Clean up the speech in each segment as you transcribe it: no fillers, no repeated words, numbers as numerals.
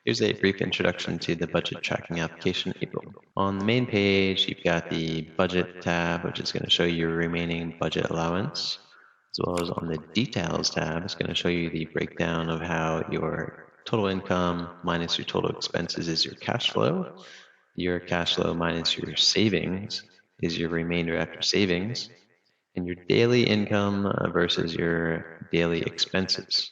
Here's a brief introduction to the budget tracking application April. On the main page, you've got the budget tab, which is going to show you your remaining budget allowance, as well as on the details tab, it's going to show you the breakdown of how your total income minus your total expenses is your cash flow. Your cash flow minus your savings is your remainder after savings, and your daily income versus your daily expenses.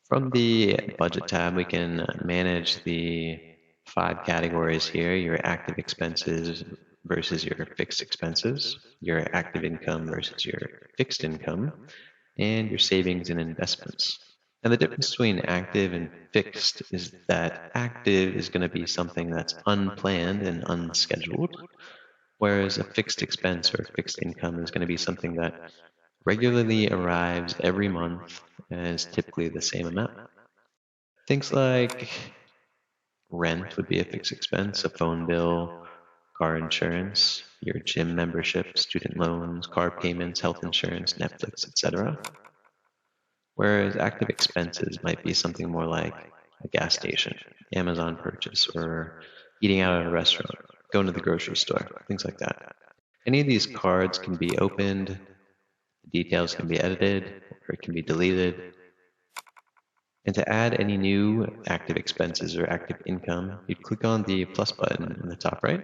From the budget tab, we can manage the 5 categories here, your active expenses versus your fixed expenses, your active income versus your fixed income, and your savings and investments. And the difference between active and fixed is that active is going to be something that's unplanned and unscheduled, whereas a fixed expense or fixed income is going to be something that regularly arrives every month and is typically the same amount. Things like rent would be a fixed expense, a phone bill, car insurance, your gym membership, student loans, car payments, health insurance, Netflix, etc. Whereas active expenses might be something more like a gas station, Amazon purchase, or eating out at a restaurant, going to the grocery store, things like that. Any of these cards can be opened, the details can be edited, or it can be deleted. And to add any new active expenses or active income, you'd click on the plus button in the top right.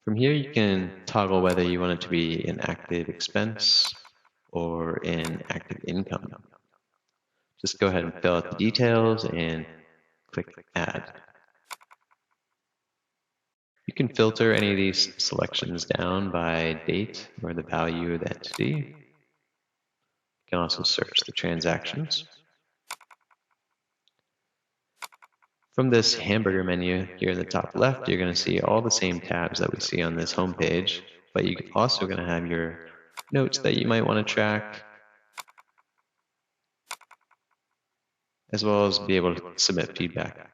From here, you can toggle whether you want it to be an active expense or an active income. Just go ahead and fill out the details and click Add. You can filter any of these selections down by date or the value of the entity. You can also search the transactions. From this hamburger menu here in the top left, you're going to see all the same tabs that we see on this home page, but you're also going to have your notes that you might want to track, as well as be able to submit feedback.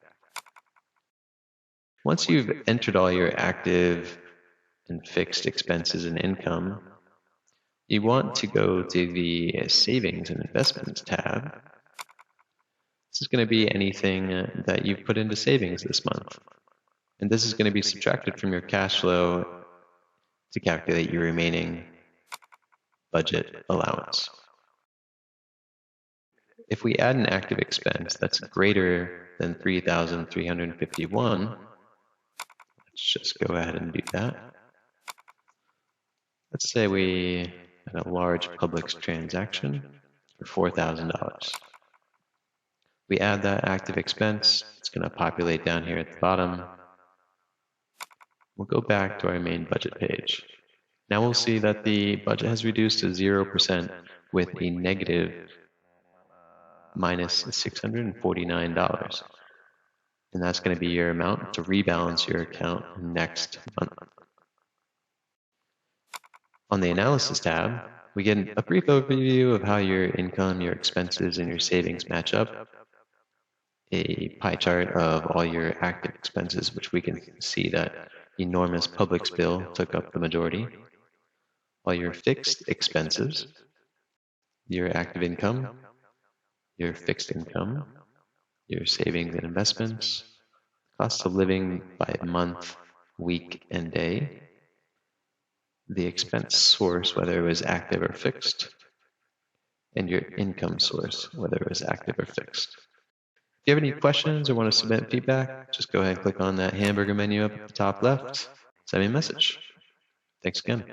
Once you've entered all your active and fixed expenses and income, you want to go to the Savings and Investments tab. This is going to be anything that you've put into savings this month. And this is going to be subtracted from your cash flow to calculate your remaining budget allowance. If we add an active expense that's greater than 3,351, let's just go ahead and do that. Let's say we had a large Publix transaction for $4,000. We add that active expense, it's going to populate down here at the bottom. We'll go back to our main budget page. Now we'll see that the budget has reduced to 0% with a negative minus $649. And that's going to be your amount to rebalance your account next month. On the Analysis tab, we get a brief overview of how your income, your expenses, and your savings match up. A pie chart of all your active expenses, which we can see that enormous Publix bill took up the majority. All your fixed expenses, your active income, your fixed income, your savings and investments, cost of living by month, week, and day, the expense source, whether it was active or fixed, and your income source, whether it was active or fixed. If you have any questions or want to submit feedback, just go ahead and click on that hamburger menu up at the top left. Send me a message. Thanks again.